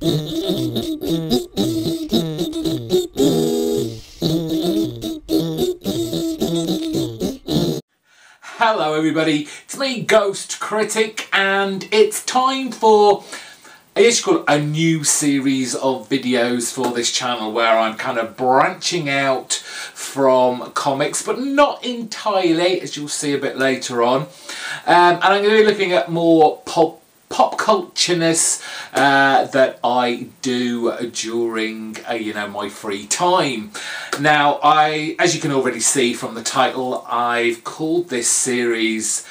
Hello everybody, it's me GhostCritic, and it's time for, I guess you call it a new series of videos for this channel where I'm kind of branching out from comics, but not entirely, as you'll see a bit later on. And I'm going to be looking at more pop culture-ness that I do during you know, my free time. Now, as you can already see from the title, I've called this series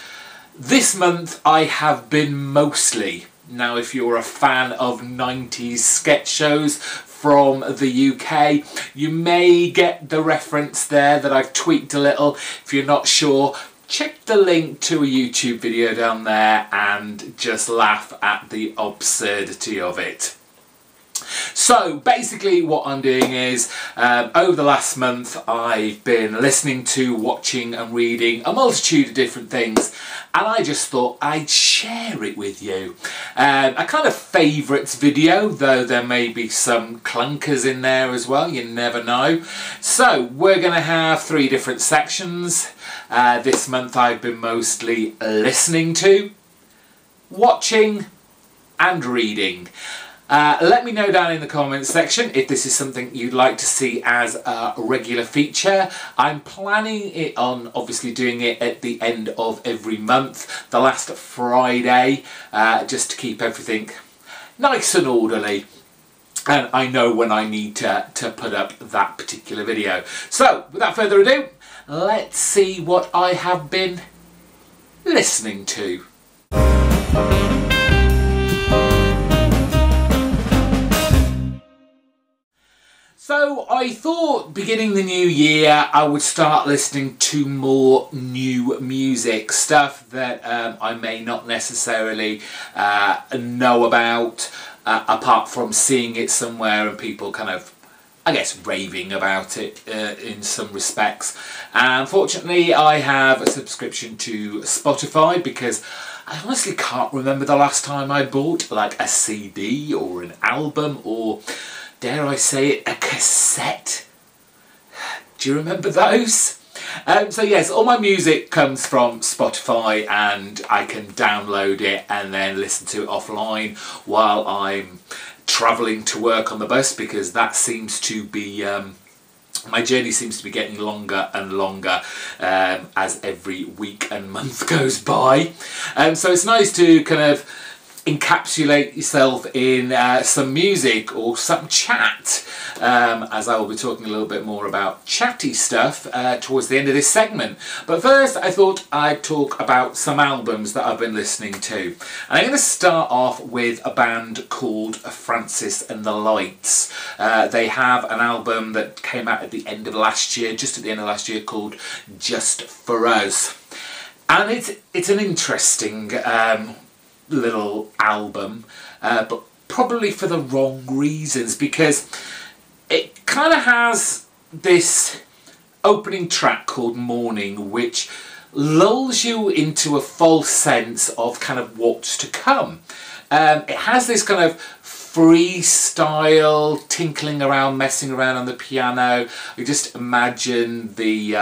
This Month I Have Been Mostly. Now, if you're a fan of 90s sketch shows from the UK, you may get the reference there that I've tweaked a little. If you're not sure, check the link to a YouTube video down there and just laugh at the absurdity of it. So basically what I'm doing is, over the last month I've been listening to, watching and reading a multitude of different things, and I just thought I'd share it with you. A kind of favourites video, though there may be some clunkers in there as well, you never know. So we're going to have 3 different sections. This month I've been mostly listening to, watching and reading. Let me know down in the comments section if this is something you'd like to see as a regular feature. I'm planning it on obviously doing it at the end of every month, the last Friday, just to keep everything nice and orderly. And I know when I need to put up that particular video. So without further ado, let's see what I have been listening to. So I thought beginning the new year I would start listening to more new music, stuff that I may not necessarily know about, apart from seeing it somewhere and people kind of, I guess, raving about it in some respects. And fortunately I have a subscription to Spotify, because I honestly can't remember the last time I bought like a CD or an album, or dare I say it, a cassette. Do you remember those? So yes, all my music comes from Spotify, and I can download it and then listen to it offline while I'm travelling to work on the bus, because that seems to be, my journey seems to be getting longer and longer as every week and month goes by. So it's nice to kind of encapsulate yourself in some music or some chat, as I will be talking a little bit more about chatty stuff towards the end of this segment. But first I thought I'd talk about some albums that I've been listening to. And I'm going to start off with a band called Francis and the Lights. They have an album that came out at the end of last year, just at the end of last year, called Just For Us. And it's an interesting little album, but probably for the wrong reasons, because it kind of has this opening track called Morning, which lulls you into a false sense of kind of what's to come. It has this kind of freestyle, tinkling around, messing around on the piano. You just imagine the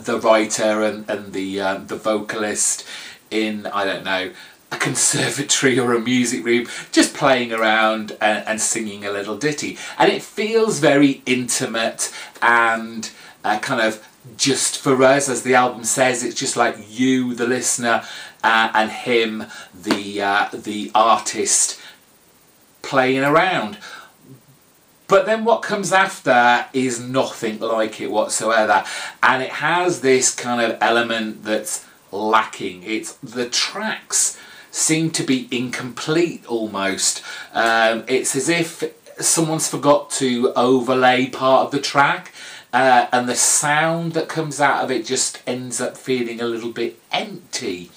writer and the vocalist in, I don't know, a conservatory or a music room, just playing around and singing a little ditty. And it feels very intimate and kind of just for us, as the album says. It's just like you, the listener, and him, the artist, playing around. But then what comes after is nothing like it whatsoever, and it has this kind of element that's lacking. It's the tracks seem to be incomplete almost. It's as if someone's forgot to overlay part of the track, and the sound that comes out of it just ends up feeling a little bit empty.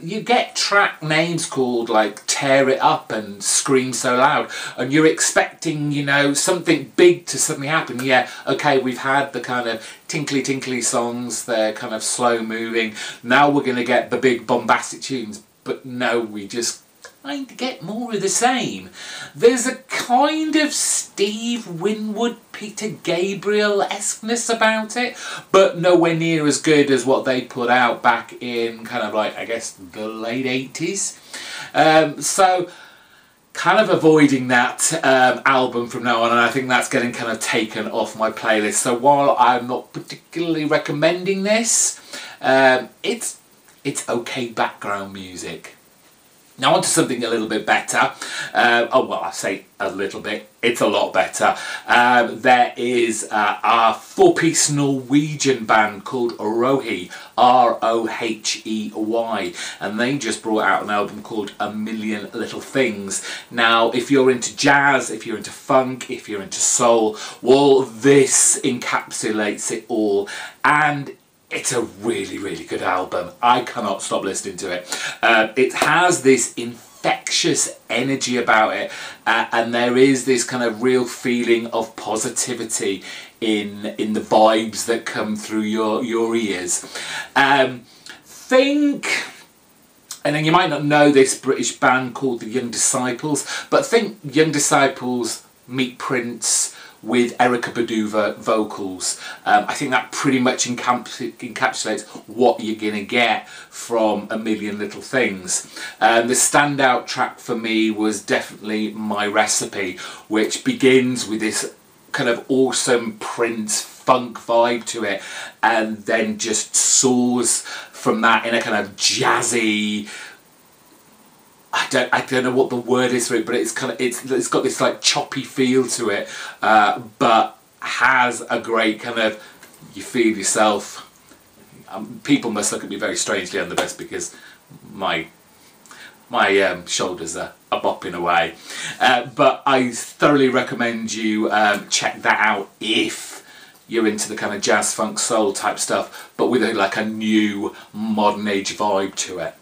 You get track names called like Tear It Up and Scream So Loud, and you're expecting, you know, something big to suddenly happen. Yeah, okay, we've had the kind of tinkly tinkly songs, they're kind of slow moving. Now we're going to get the big bombastic tunes. But no, we just kind of get more of the same. There's a kind of Steve Winwood, Peter Gabriel-esqueness about it, but nowhere near as good as what they put out back in kind of like, I guess, the late 80s. So kind of avoiding that album from now on, and I think that's getting kind of taken off my playlist. So while I'm not particularly recommending this, it's okay background music. Now on to something a little bit better. Oh well, I say a little bit, it's a lot better. There is a four-piece Norwegian band called Rohey, R-O-H-E-Y, and they just brought out an album called A Million Little Things. Now if you're into jazz, if you're into funk, if you're into soul, well, this encapsulates it all, and it's a really, really good album. I cannot stop listening to it. It has this infectious energy about it, and there is this kind of real feeling of positivity in the vibes that come through your ears. And then you might not know this British band called the Young Disciples, but think Young Disciples meet Prince with Erykah Badu vocals. I think that pretty much encapsulates what you're going to get from A Million Little Things. The standout track for me was definitely My Recipe, which begins with this kind of awesome Prince funk vibe to it, and then just soars from that in a kind of jazzy, I don't know what the word is for it, but it's kind of it's got this like choppy feel to it, but has a great kind of, you feel yourself. People must look at me very strangely on the bus because my shoulders are bopping away, but I thoroughly recommend you check that out if you're into the kind of jazz, funk, soul type stuff, but with like a new modern age vibe to it.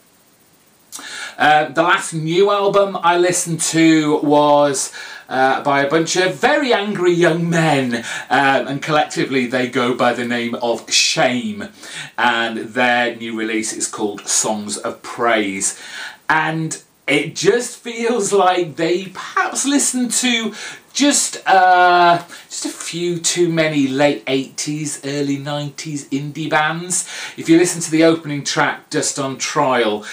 The last new album I listened to was by a bunch of very angry young men, and collectively they go by the name of Shame, and their new release is called Songs of Praise, and it just feels like they perhaps listened to just a few too many late 80s, early 90s indie bands. If you listen to the opening track, Dust on Trial,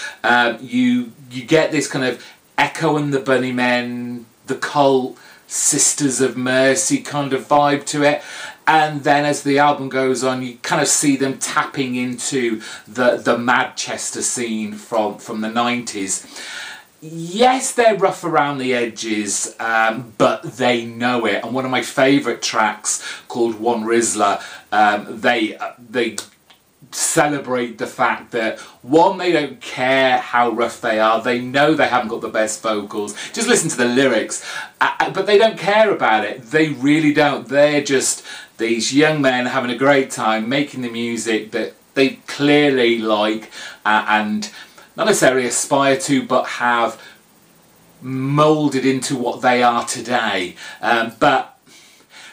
you get this kind of Echo and the Bunnymen, The Cult, Sisters of Mercy kind of vibe to it. And then as the album goes on, you kind of see them tapping into the Manchester scene from the 90s. Yes, they're rough around the edges, but they know it. And one of my favourite tracks, called One Rizzler, they celebrate the fact that, one, they don't care how rough they are. They know they haven't got the best vocals. Just listen to the lyrics. But they don't care about it. They really don't. They're just these young men having a great time, making the music that they clearly like, and not necessarily aspire to, but have moulded into what they are today. But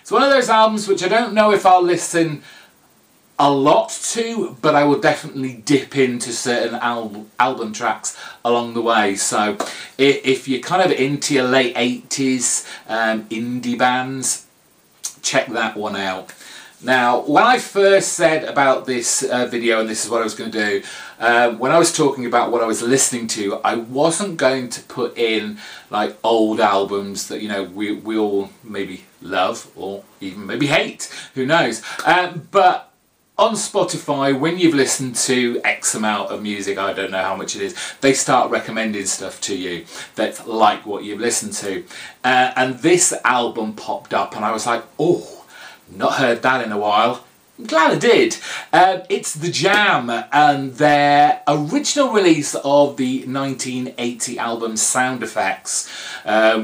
it's one of those albums which I don't know if I'll listen a lot to, but I will definitely dip into certain album tracks along the way. So if you're kind of into your late 80s indie bands, check that one out. Now, when I first said about this video, and this is what I was going to do, when I was talking about what I was listening to, I wasn't going to put in like old albums that, you know, we all maybe love or even maybe hate, who knows. But on Spotify, when you've listened to X amount of music, I don't know how much it is, they start recommending stuff to you that's like what you've listened to. And this album popped up and I was like, oh, not heard that in a while. I'm glad I did. It's The Jam and their original release of the 1980 album Sound Effects,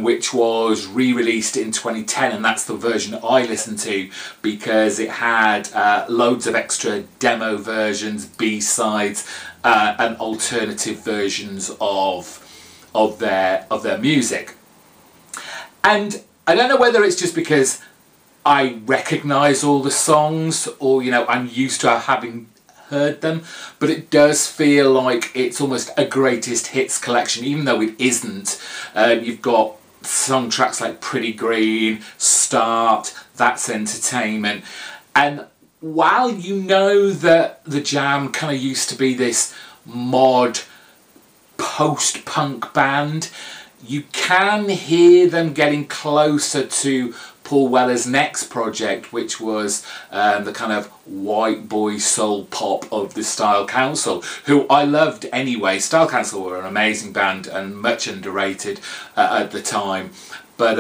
which was re-released in 2010, and that's the version I listened to because it had loads of extra demo versions, B-sides, and alternative versions of their music. And I don't know whether it's just because I recognise all the songs, or, you know, I'm used to having heard them, but it does feel like it's almost a greatest hits collection, even though it isn't. You've got song tracks like Pretty Green, Start, That's Entertainment, and while you know that the Jam kind of used to be this mod post-punk band, you can hear them getting closer to Paul Weller's next project, which was the kind of white boy soul pop of the Style Council, who I loved anyway. Style Council were an amazing band and much underrated at the time, but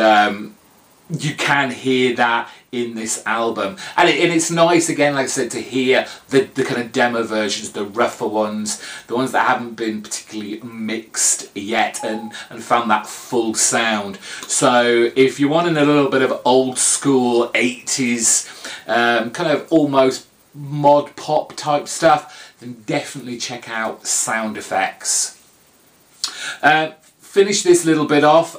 you can hear that in this album, and it's nice again, like I said, to hear the kind of demo versions, the rougher ones, the ones that haven't been particularly mixed yet, and found that full sound. So if you're wanting a little bit of old school 80s kind of almost mod pop type stuff, then definitely check out Sound Effects. Finish this little bit off.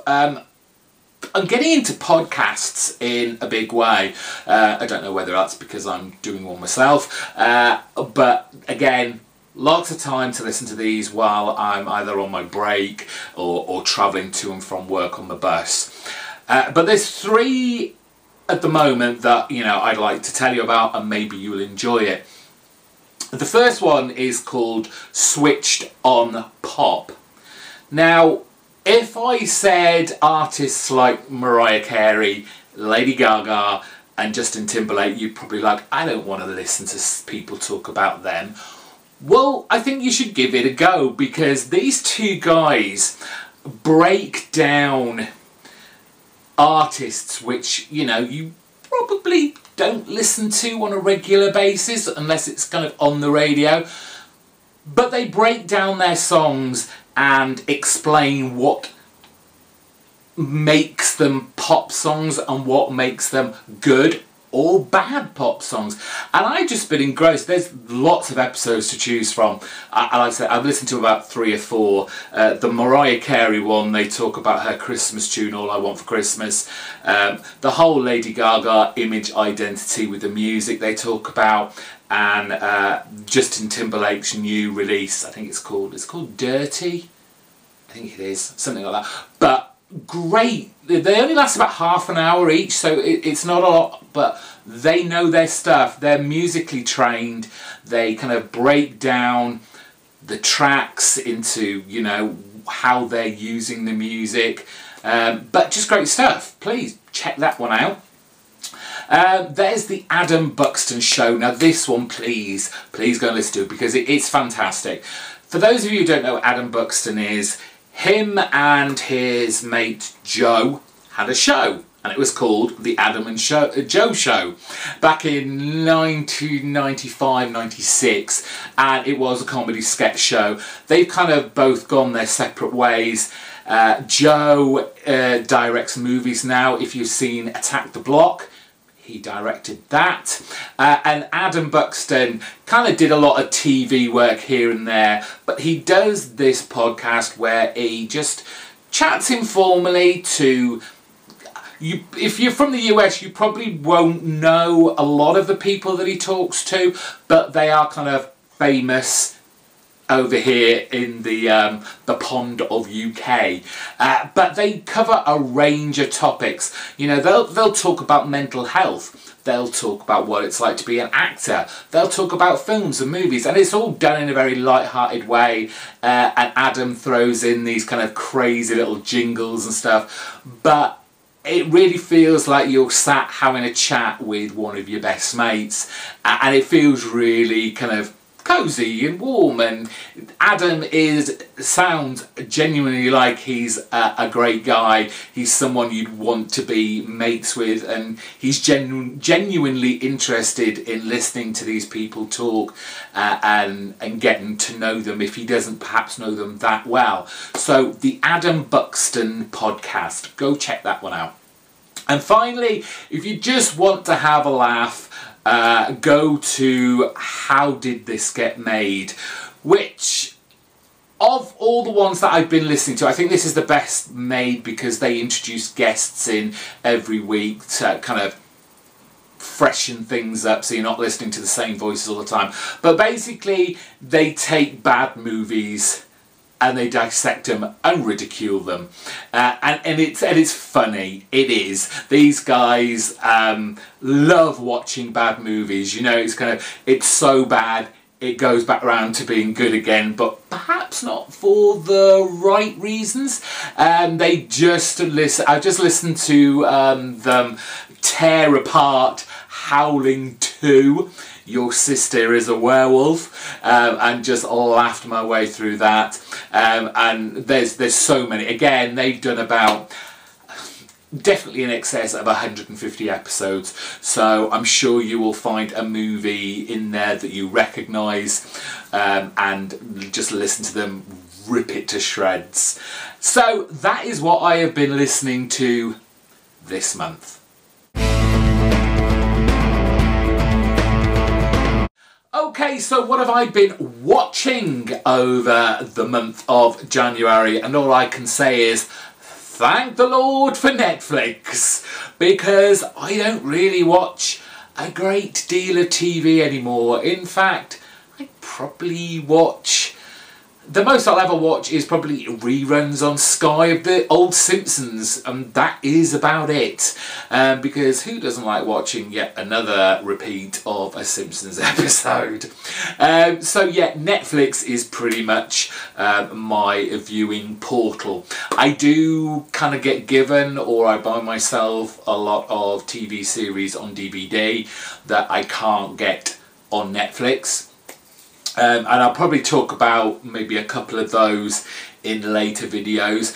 I'm getting into podcasts in a big way. I don't know whether that's because I'm doing one myself, but again, lots of time to listen to these while I'm either on my break or travelling to and from work on the bus. But there's 3 at the moment that, you know, I'd like to tell you about, and maybe you'll enjoy it. The first one is called Switched On Pop. Now, if I said artists like Mariah Carey, Lady Gaga and Justin Timberlake, you'd probably like, I don't want to listen to people talk about them. Well, I think you should give it a go, because these 2 guys break down artists which, you know, you probably don't listen to on a regular basis unless it's kind of on the radio. But they break down their songs and explain what makes them pop songs and what makes them good or bad pop songs. And I've just been engrossed. There's lots of episodes to choose from. Like I said, I've listened to about 3 or 4. The Mariah Carey one, they talk about her Christmas tune, All I Want for Christmas. The whole Lady Gaga image identity with the music they talk about. And Justin Timberlake's new release, I think it's called Dirty. I think it is, something like that. But great. They only last about half an hour each, so it's not a lot, but they know their stuff. They're musically trained. They kind of break down the tracks into, you know, how they're using the music. But just great stuff. Please check that one out. There's the Adam Buxton Show. Now this one, please go and listen to it, because it's fantastic. For those of you who don't know what Adam Buxton is, him and his mate Joe had a show, and it was called The Adam and Joe Show back in 1995-96, and it was a comedy sketch show. They've kind of both gone their separate ways. Joe directs movies now. If you've seen Attack the Block, he directed that. And Adam Buxton kind of did a lot of TV work here and there, but he does this podcast where he just chats informally to you. If you're from the US, you probably won't know a lot of the people that he talks to, but they are kind of famous over here in the pond of UK, but they cover a range of topics. You know, they'll talk about mental health. They'll talk about what it's like to be an actor. They'll talk about films and movies, and it's all done in a very light-hearted way. And Adam throws in these kind of crazy little jingles and stuff, but it really feels like you're sat having a chat with one of your best mates, and it feels really kind of cosy and warm. And Adam sounds genuinely like he's a great guy. He's someone you'd want to be mates with, and he's genuinely interested in listening to these people talk and getting to know them if he doesn't perhaps know them that well. So the Adam Buxton podcast, go check that one out. And finally, if you just want to have a laugh, go to How Did This Get Made, which, of all the ones that I've been listening to, I think this is the best made, because they introduce guests in every week to kind of freshen things up so you're not listening to the same voices all the time. But basically, they take bad movies and they dissect them and ridicule them, and it's funny. It is. These guys love watching bad movies. You know, it's so bad it goes back around to being good again, but perhaps not for the right reasons. They just listen. I just listened to them tear apart Howling 2. Your Sister is a Werewolf, and just laughed my way through that. And there's so many. Again, they've done about definitely in excess of 150 episodes, so I'm sure you will find a movie in there that you recognise, and just listen to them rip it to shreds. So that is what I have been listening to this month. Okay, so what have I been watching over the month of January? And all I can say is thank the Lord for Netflix, because I don't really watch a great deal of TV anymore. In fact, I probably watch... the most I'll ever watch is probably reruns on Sky of the old Simpsons, and that is about it. Because who doesn't like watching yet another repeat of a Simpsons episode? So yeah, Netflix is pretty much my viewing portal. I do kind of get given, or I buy myself a lot of TV series on DVD that I can't get on Netflix. And I'll probably talk about maybe a couple of those in later videos.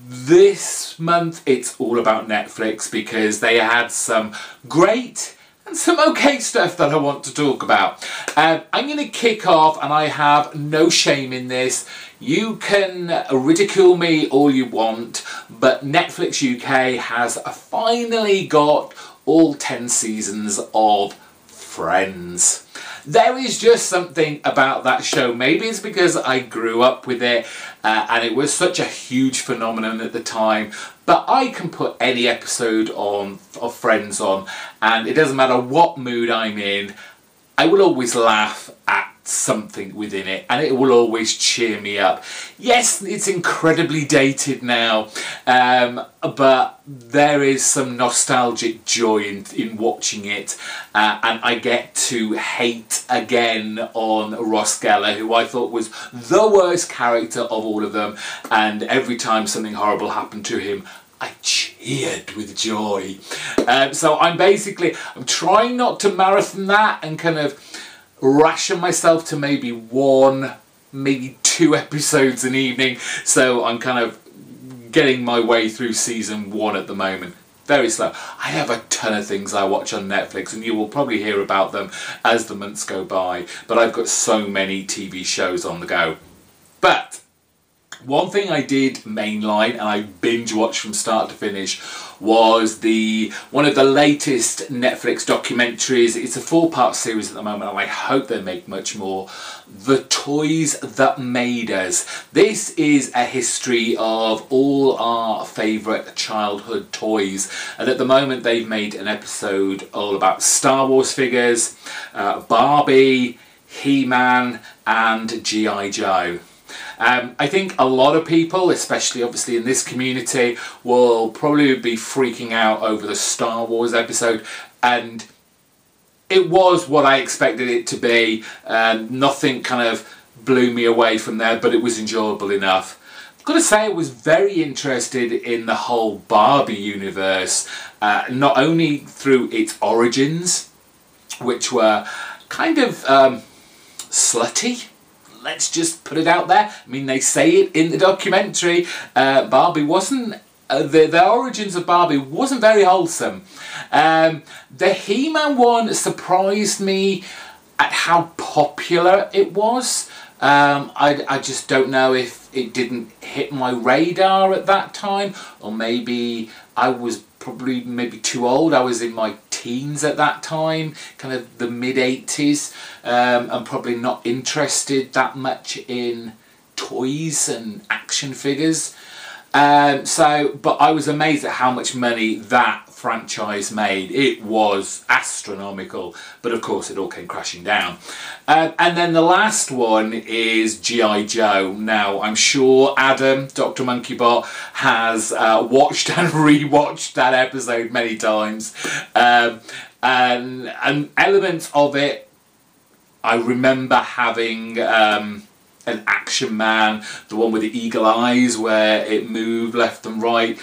This month it's all about Netflix because they had some great and some okay stuff that I want to talk about. I'm going to kick off, and I have no shame in this. You can ridicule me all you want, but Netflix UK has finally got all 10 seasons of Friends. There is just something about that show. Maybe it's because I grew up with it and it was such a huge phenomenon at the time, but I can put any episode of Friends on, and it doesn't matter what mood I'm in, I will always laugh at something within it, and it will always cheer me up. Yes, it's incredibly dated now, but there is some nostalgic joy in watching it, and I get to hate again on Ross Geller, who I thought was the worst character of all of them, and every time something horrible happened to him, I cheered with joy. So I'm trying not to marathon that and kind of ration myself to maybe one, maybe 2 episodes an evening. So I'm kind of getting my way through season 1 at the moment. Very slow. I have a ton of things I watch on Netflix, and you will probably hear about them as the months go by. But I've got so many TV shows on the go. But one thing I did mainline, and I binge watched from start to finish, was one of the latest Netflix documentaries. It's a 4-part series at the moment, and I hope they make much more. The Toys That Made Us. This is a history of all our favourite childhood toys, and at the moment they've made an episode all about Star Wars figures, Barbie, He-Man and G.I. Joe. I think a lot of people, especially obviously in this community, will probably be freaking out over the Star Wars episode, and it was what I expected it to be. Nothing kind of blew me away from there, but it was enjoyable enough. I've got to say, I was very interested in the whole Barbie universe, not only through its origins, which were kind of slutty. Let's just put it out there. I mean, they say it in the documentary. Barbie wasn't... the origins of Barbie wasn't very wholesome. The He-Man one surprised me at how popular it was. I just don't know if it didn't hit my radar at that time, or maybe I was probably too old. I was in my teens at that time, kind of the mid-80s. I'm probably not interested that much in toys and action figures. But I was amazed at how much money that franchise made. It was astronomical, but of course it all came crashing down. And then the last one is G.I. Joe. Now, I'm sure Adam, Dr. Monkeybot, has watched and rewatched that episode many times. And elements of it, I remember having an Action Man, the one with the eagle eyes where it moved left and right.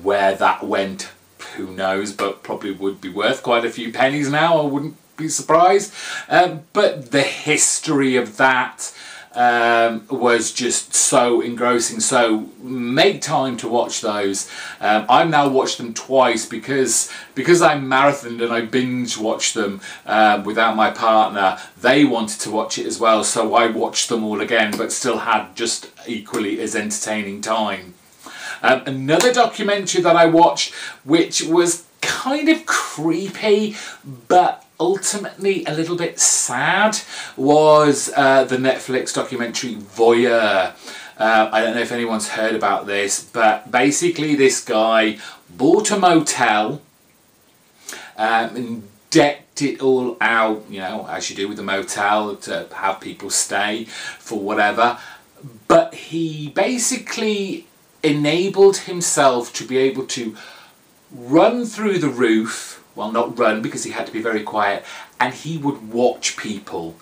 Where that went, who knows, but probably would be worth quite a few pennies now, I wouldn't be surprised. But the history of that was just so engrossing, so make time to watch those. I've now watched them twice because I marathoned and I binge watched them without my partner. They wanted to watch it as well, so I watched them all again, but still had just equally as entertaining time. Another documentary that I watched, which was kind of creepy but ultimately a little bit sad, was the Netflix documentary Voyeur. I don't know if anyone's heard about this, but basically this guy bought a motel and decked it all out, you know, as you do with a motel, to have people stay for whatever. But he basically enabled himself to be able to run through the roof, well, not run because he had to be very quiet, and he would watch people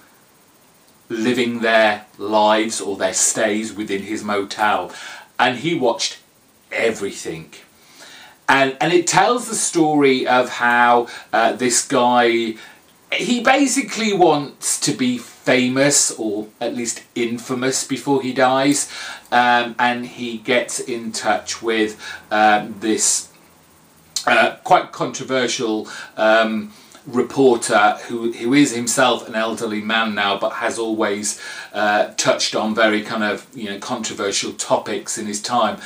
living their lives or their stays within his motel, and he watched everything. And it tells the story of how this guy, he basically wants to be famous, or at least infamous, before he dies, and he gets in touch with this quite controversial reporter who is himself an elderly man now, but has always touched on very kind of, you know, controversial topics in his time.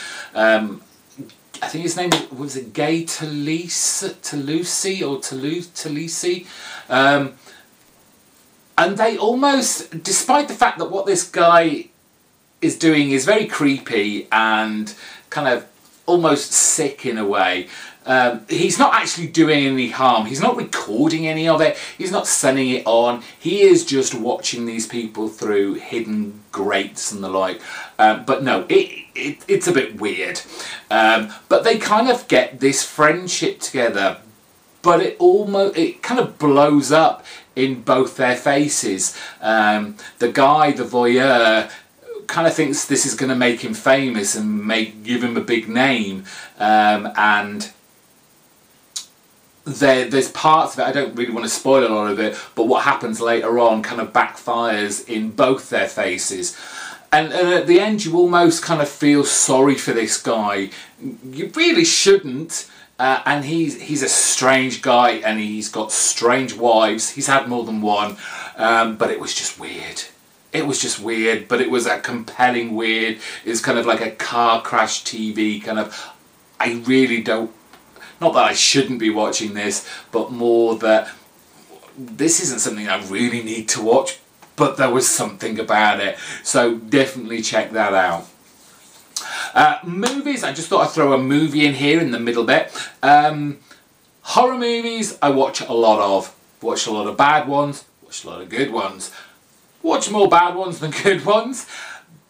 I think his name was it Talese, and they almost, despite the fact that what this guy is doing is very creepy and kind of almost sick in a way, he's not actually doing any harm. He's not recording any of it. He's not sending it on. He is just watching these people through hidden grates and the like. But no, it's a bit weird. But they kind of get this friendship together, but it kind of blows up in both their faces. The guy, the voyeur, kind of thinks this is going to make him famous and give him a big name, and there's parts of it, I don't really want to spoil a lot of it, but what happens later on kind of backfires in both their faces. And at the end you almost kind of feel sorry for this guy. You really shouldn't. And he's a strange guy, and he's got strange wives. He's had more than one, but it was just weird. It was just weird, but it was a compelling weird. It's kind of like a car crash TV kind of. I really don't, not that I shouldn't be watching this, but more that this isn't something I really need to watch, but there was something about it. So definitely check that out. Movies, I just thought I'd throw a movie in here in the middle bit. Horror movies I watch a lot of. Watched a lot of bad ones, watched a lot of good ones. Watch more bad ones than good ones.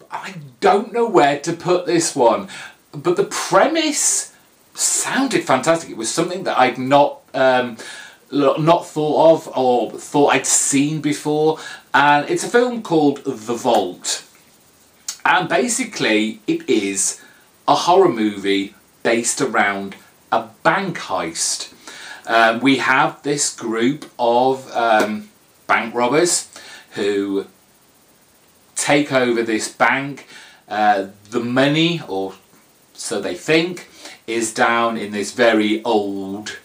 I don't know where to put this one, but the premise sounded fantastic. It was something that I'd not thought of or thought I'd seen before, and it's a film called The Vault. And basically it is a horror movie based around a bank heist. We have this group of bank robbers who take over this bank. The money, or so they think, is down in this very old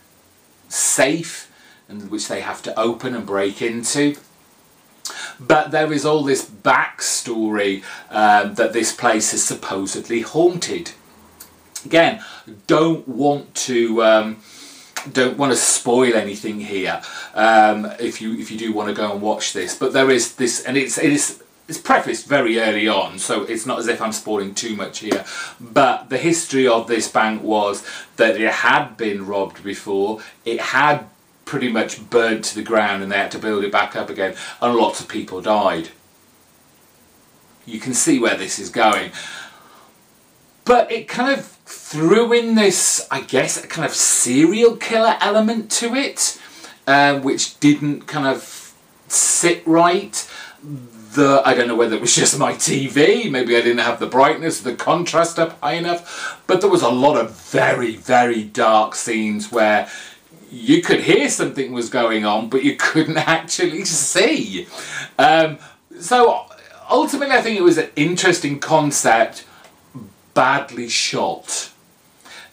safe, which they have to open and break into. But there is all this backstory that this place is supposedly haunted. Again, don't want to spoil anything here if you do want to go and watch this. But there is this, and it is it's prefaced very early on, so it's not as if I'm spoiling too much here, but the history of this bank was that it had been robbed before, it had pretty much burned to the ground and they had to build it back up again, and lots of people died. You can see where this is going. But it kind of threw in this, I guess, a kind of serial killer element to it, which didn't kind of sit right. I don't know whether it was just my TV, maybe I didn't have the brightness, the contrast up high enough, but there was a lot of very, very dark scenes where you could hear something was going on, but you couldn't actually see. So ultimately, I think it was an interesting concept, badly shot.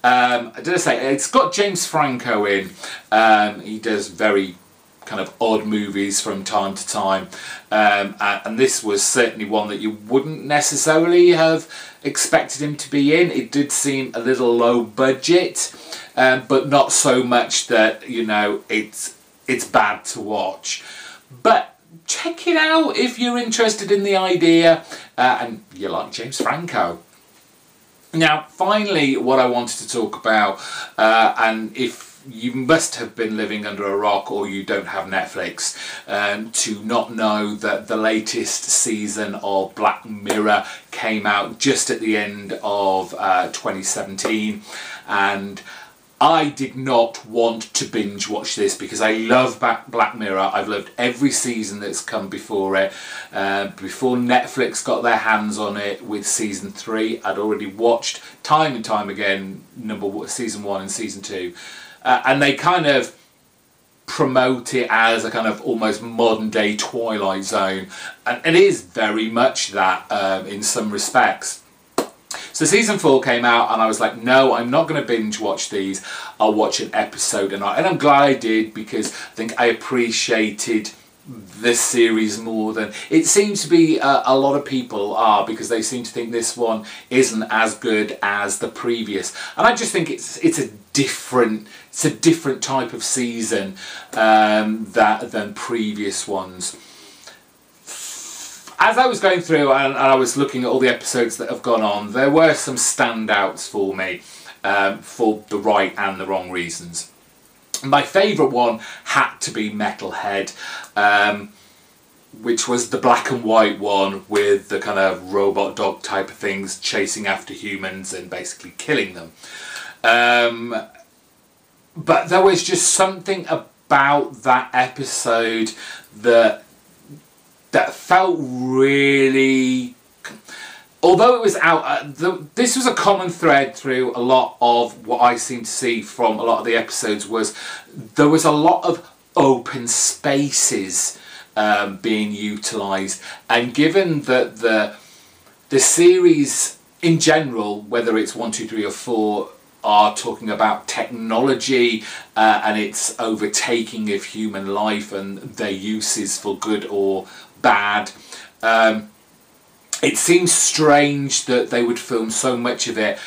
Did I say it's got James Franco in? He does very kind of odd movies from time to time, and this was certainly one that you wouldn't necessarily have expected him to be in. It did seem a little low budget, but not so much that, you know, it's bad to watch. But check it out if you're interested in the idea and you like James Franco. Now, finally, what I wanted to talk about, and if you must have been living under a rock or you don't have Netflix to not know that the latest season of Black Mirror came out just at the end of 2017, and I did not want to binge watch this because I love Black Mirror. I've loved every season that's come before it. Before Netflix got their hands on it with season 3, I'd already watched time and time again season 1 and season 2. And they kind of promote it as a kind of almost modern day Twilight Zone. And it is very much that in some respects. So season 4 came out and I was like, no, I'm not going to binge watch these. I'll watch an episode and I'm glad I did, because I think I appreciated this series more than it seems to be a lot of people are, because they seem to think this one isn't as good as the previous. And I just think it's a different type of season than previous ones. As I was going through and I was looking at all the episodes that have gone on, there were some standouts for me for the right and the wrong reasons. My favourite one had to be Metalhead, which was the black and white one with the kind of robot dog type of things chasing after humans and basically killing them. But there was just something about that episode that felt really, although it was out, this was a common thread through a lot of what I seem to see from a lot of the episodes, was there was a lot of open spaces being utilised, and given that the series in general, whether it's 1, 2, 3 or 4, are talking about technology and its overtaking of human life and their uses for good or bad. It seems strange that they would film so much of it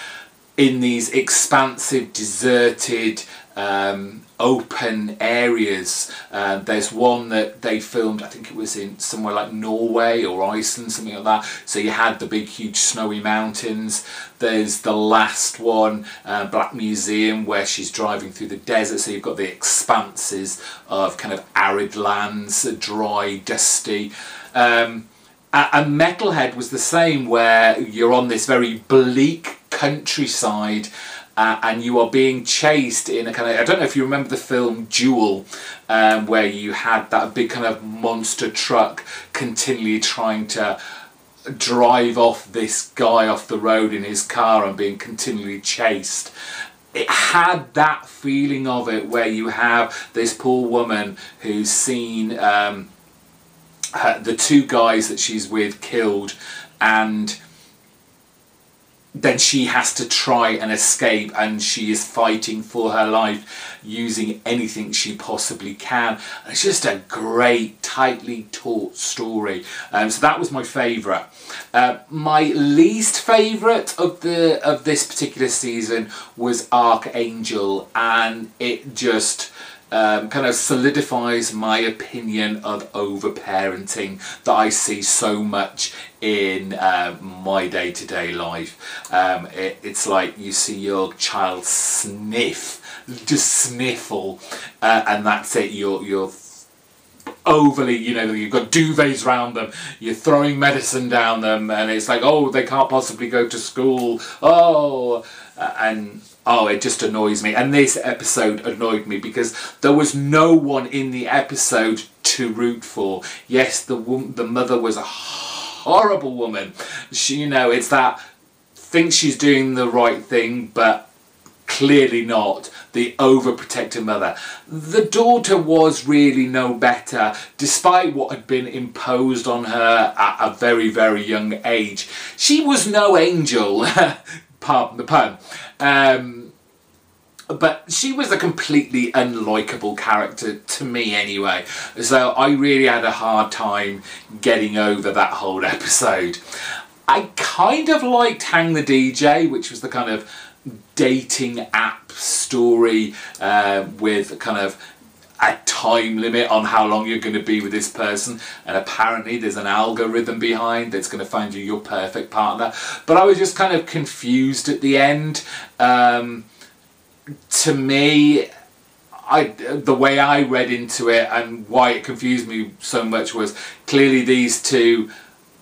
in these expansive, deserted, open areas. There's one that they filmed, I think it was in somewhere like Norway or Iceland, something like that. So you had the big, huge snowy mountains. There's the last one, Black Museum, where she's driving through the desert. So you've got the expanses of kind of arid lands, dry, dusty. And Metalhead was the same, where you're on this very bleak countryside and you are being chased in a kind of, I don't know if you remember the film Duel, where you had that big kind of monster truck continually trying to drive off this guy off the road in his car and being continually chased. It had that feeling of it, where you have this poor woman who's seen the 2 guys that she's with killed, and then she has to try and escape, and she is fighting for her life using anything she possibly can. And it's just a great, tightly taught story. So that was my favourite. My least favourite of this particular season was Archangel, and it just kind of solidifies my opinion of overparenting that I see so much in my day-to-day life. It's like you see your child just sniffle, and that's it. You're overly, you know, you've got duvets around them, you're throwing medicine down them, and it's like, oh, they can't possibly go to school, it just annoys me. And this episode annoyed me because there was no one in the episode to root for. Yes, the mother was a horrible woman. She, you know, it's that, thinks she's doing the right thing, but clearly not. The overprotective mother. The daughter was really no better, despite what had been imposed on her at a very, very young age. She was no angel, pardon the pun. But she was a completely unlikable character to me anyway. So I really had a hard time getting over that whole episode. I kind of liked Hang the DJ, which was the kind of dating app story with kind of a time limit on how long you're going to be with this person, and apparently there's an algorithm behind that's going to find you your perfect partner. But I was just kind of confused at the end. To me, the way I read into it and why it confused me so much was clearly these two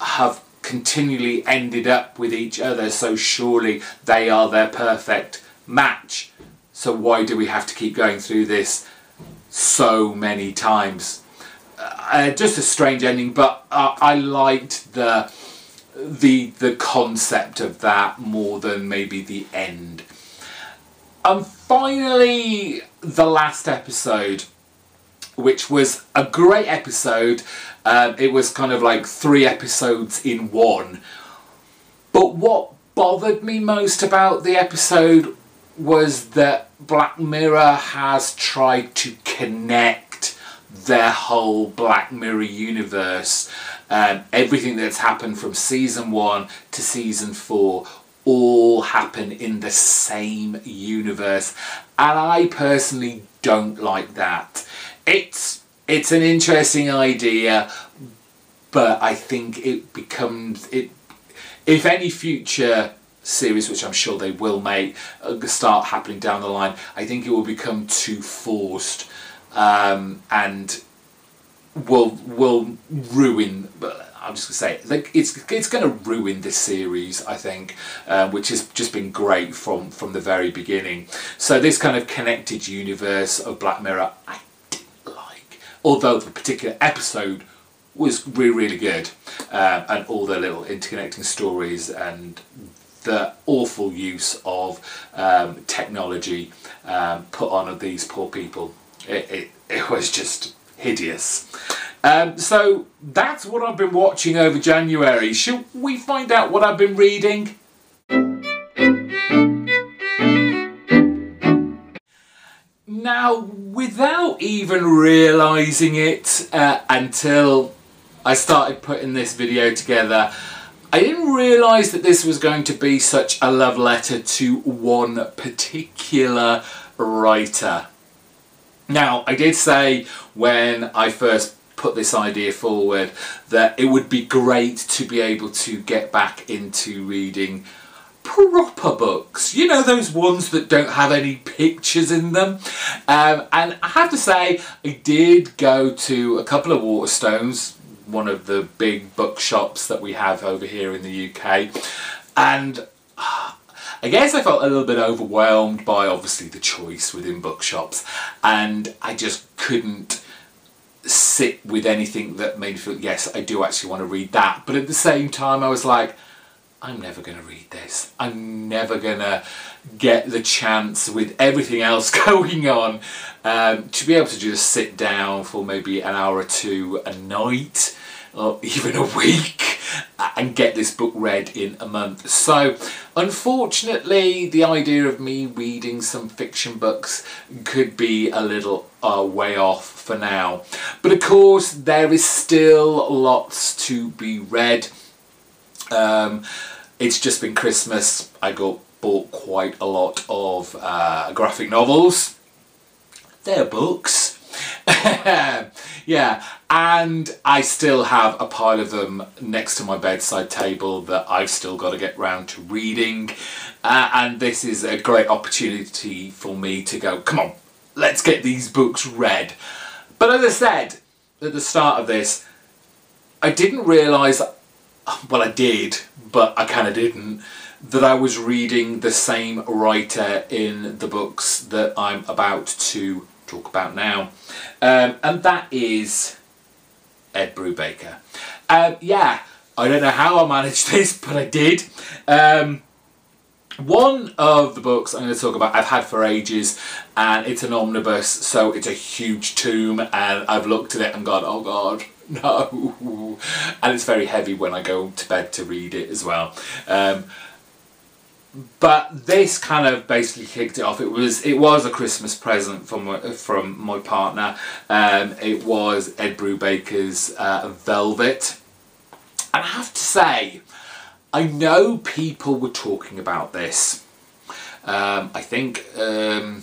have continually ended up with each other, so surely they are their perfect match. So why do we have to keep going through this so many times? Just a strange ending, but I liked the concept of that more than maybe the end. And finally, the last episode, which was a great episode. It was kind of like 3 episodes in one. But what bothered me most about the episode was that Black Mirror has tried to connect their whole Black Mirror universe. Everything that's happened from season 1 to season 4 all happen in the same universe, and I personally don't like that. It's an interesting idea, but I think it becomes if any future series, which I'm sure they will make, start happening down the line, I think it will become too forced, and will ruin. I'm just going to say, like, it's going to ruin this series, I think, which has just been great from the very beginning. So this kind of connected universe of Black Mirror, I didn't like. Although the particular episode was really, really good. And all the little interconnecting stories and the awful use of technology put on these poor people. It was just hideous. So that's what I've been watching over January. Shall we find out what I've been reading? Now, without even realising it until I started putting this video together, I didn't realise that this was going to be such a love letter to one particular writer. Now, I did say when I first put this idea forward that it would be great to be able to get back into reading proper books, you know, those ones that don't have any pictures in them. And I have to say, I did go to a couple of Waterstones, one of the big bookshops that we have over here in the UK, and I guess I felt a little bit overwhelmed by obviously the choice within bookshops, and I just couldn't sit with anything that made me feel, yes, I do actually want to read that. But at the same time, I was like, I'm never going to read this. I'm never going to get the chance with everything else going on to be able to just sit down for maybe an hour or two a night or even a week and get this book read in a month. So unfortunately, the idea of me reading some fiction books could be a little way off for now. But of course, there is still lots to be read. It's just been Christmas. I bought quite a lot of graphic novels. they're books. Yeah, and I still have a pile of them next to my bedside table that I've still got to get round to reading, and this is a great opportunity for me to go, come on, let's get these books read. But as I said at the start of this, I didn't realise, well I did, but I kind of didn't, that I was reading the same writer in the books that I'm about to talk about now, and that is Ed Brubaker. Yeah, I don't know how I managed this, but I did. One of the books I'm going to talk about I've had for ages, and it's an omnibus, so it's a huge tome, and I've looked at it and gone, oh god, no, and it's very heavy when I go to bed to read it as well. But this kind of basically kicked it off. It was a Christmas present from my partner. It was Ed Brubaker's Velvet, and I have to say, I know people were talking about this. I think trying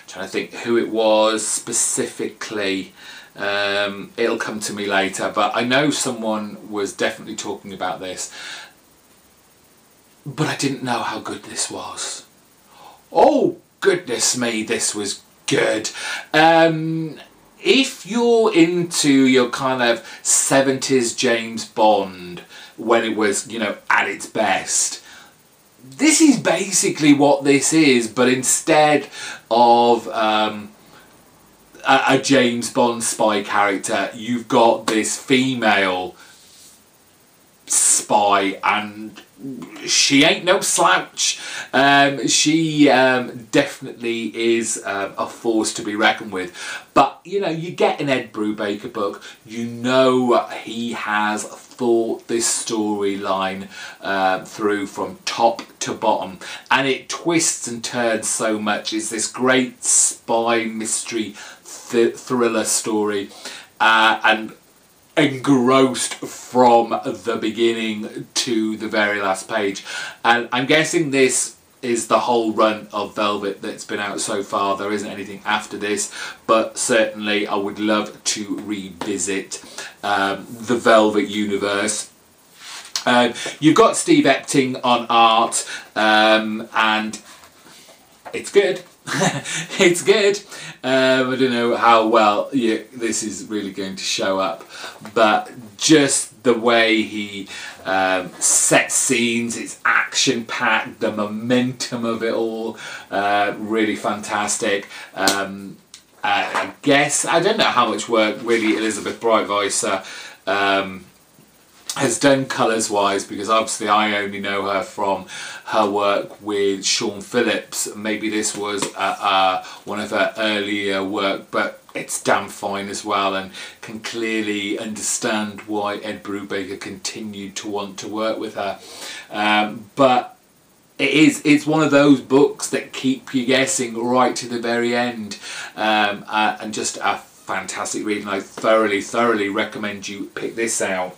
to think who it was specifically. It'll come to me later, but I know someone was definitely talking about this. But I didn't know how good this was. Oh, goodness me, this was good. If you're into your kind of 70s James Bond, when it was, you know, at its best, this is basically what this is, but instead of a James Bond spy character, you've got this female spy, and she ain't no slouch. She definitely is a force to be reckoned with. But you know, you get an Ed Brubaker book, you know he has thought this storyline through from top to bottom, and it twists and turns so much. It's this great spy mystery thriller story, and engrossed from the beginning to the very last page. And I'm guessing this is the whole run of Velvet that's been out so far. There isn't anything after this, but certainly I would love to revisit the Velvet universe. You've got Steve Epting on art, and it's good. It's good. I don't know how well this is really going to show up, but just the way he sets scenes, it's action packed, the momentum of it all, really fantastic. I guess, I don't know how much work really Elizabeth Breitweiser has done colours wise, because obviously I only know her from her work with Sean Phillips. Maybe this was one of her earlier work, but it's damn fine as well, and can clearly understand why Ed Brubaker continued to want to work with her. But it's one of those books that keep you guessing right to the very end, and just a fantastic read, and I thoroughly recommend you pick this out.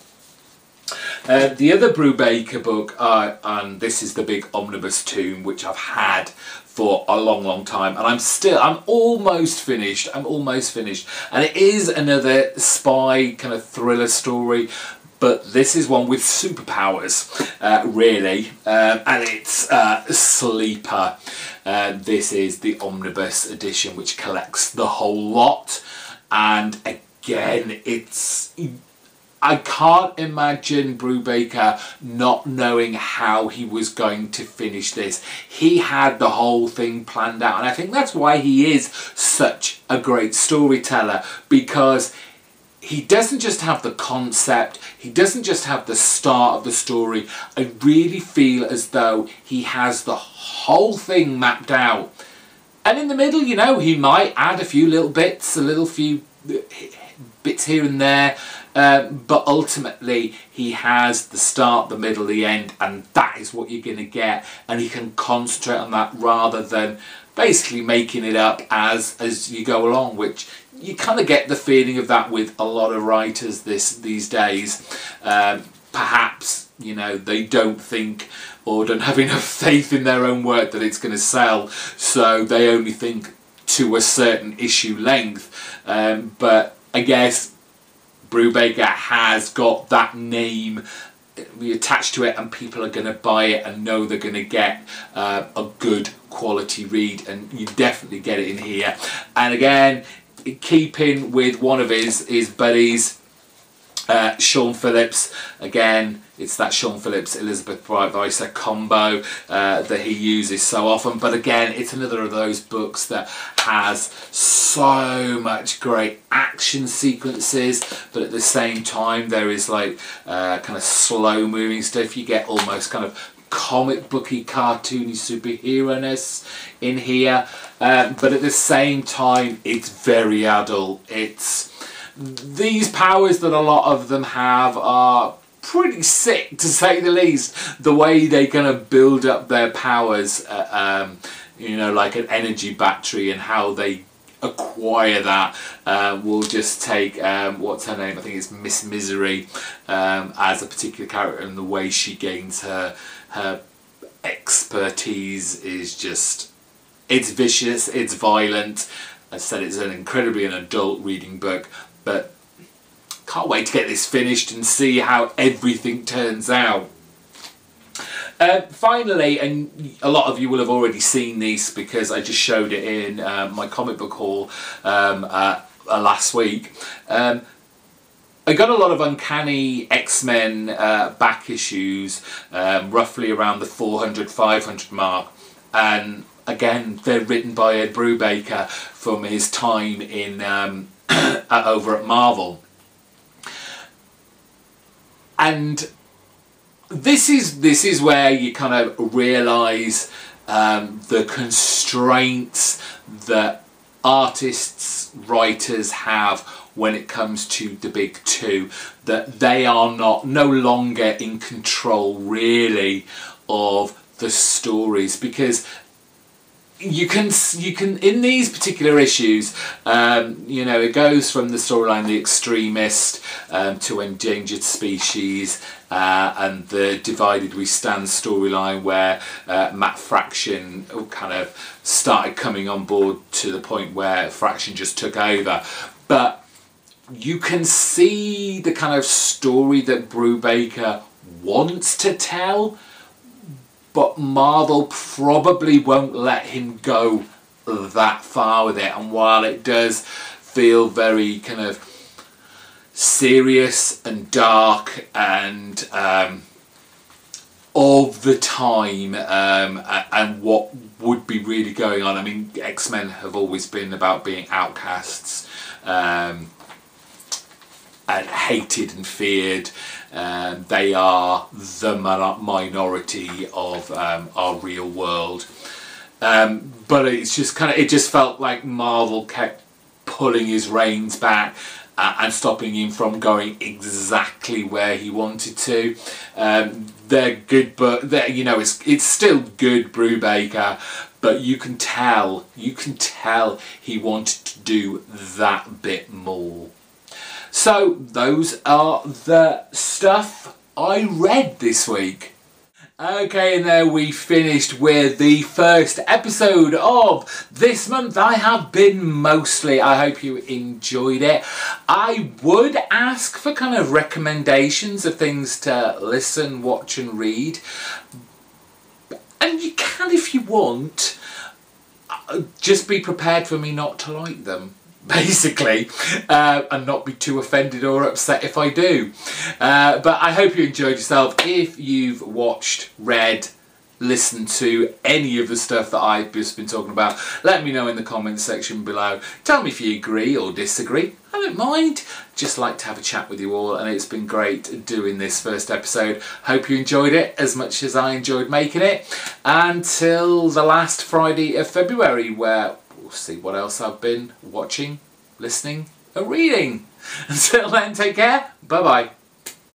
The other Brubaker book, and this is the big omnibus tome, which I've had for a long time, and I'm almost finished, and it is another spy kind of thriller story, but this is one with superpowers, really, and it's Sleeper. This is the omnibus edition, which collects the whole lot, and again, I can't imagine Brubaker not knowing how he was going to finish this. He had the whole thing planned out, and I think that's why he is such a great storyteller, because he doesn't just have the concept, he doesn't just have the start of the story. I really feel as though he has the whole thing mapped out. And in the middle, you know, he might add a few little bits, few bits here and there, but ultimately he has the start, the middle, the end, and that is what you're going to get, and he can concentrate on that rather than basically making it up as you go along, which you kind of get the feeling of that with a lot of writers these days. Perhaps, you know, they don't think or don't have enough faith in their own work that it's going to sell, so they only think to a certain issue length, but I guess Brubaker has got that name attached to it, and people are going to buy it and know they're going to get a good quality read, and you definitely get it in here. And again, keeping with one of his buddies, Sean Phillips. Again, it's that Sean Phillips Elizabeth Brightweiser combo that he uses so often. But again, it's another of those books that has so much great action sequences, but at the same time there is like kind of slow moving stuff. You get almost kind of comic booky, cartoony superhero-ness in here, but at the same time it's very adult. It's these powers that a lot of them have are pretty sick, to say the least. The way they kind of build up their powers, you know, like an energy battery, and how they acquire that. We'll just take what's her name, I think it's Miss Misery, as a particular character, and the way she gains her expertise is just, it's vicious, it's violent. I said it's an incredibly an adult reading book, but can't wait to get this finished and see how everything turns out. Finally, and a lot of you will have already seen these because I just showed it in my comic book haul last week. I got a lot of Uncanny X-Men back issues, roughly around the 400-500 mark, and again they're written by Ed Brubaker from his time in over at Marvel. And this is where you kind of realise the constraints that artists, writers have when it comes to the big two, that they are no longer in control really of the stories, because you can in these particular issues, you know, it goes from the storyline The Extremist to Endangered Species, and the Divided We Stand storyline, where Matt Fraction kind of started coming on board to the point where Fraction just took over. But you can see the kind of story that Brubaker wants to tell, but Marvel probably won't let him go that far with it. And while it does feel very kind of serious and dark and of the time, and what would be really going on, I mean, X-Men have always been about being outcasts, and hated and feared. They are the minority of our real world, but it's just kind of, it just felt like Marvel kept pulling his reins back and stopping him from going exactly where he wanted to. They're good, but they're, you know, it's still good Brubaker, but you can tell he wanted to do that bit more. So those are the stuff I read this week. Okay, and there we finished with the first episode of this month. I have been mostly, I hope you enjoyed it. I would ask for kind of recommendations of things to listen, watch and read. And you can if you want. Just be prepared for me not to like them, basically, and not be too offended or upset if I do. But I hope you enjoyed yourself. If you've watched, read, listened to any of the stuff that I've just been talking about, let me know in the comments section below. Tell me if you agree or disagree. I don't mind. Just like to have a chat with you all, and it's been great doing this first episode. Hope you enjoyed it as much as I enjoyed making it. Until the last Friday of February, where we'll see what else I've been watching, listening and reading. Until then, take care. Bye bye.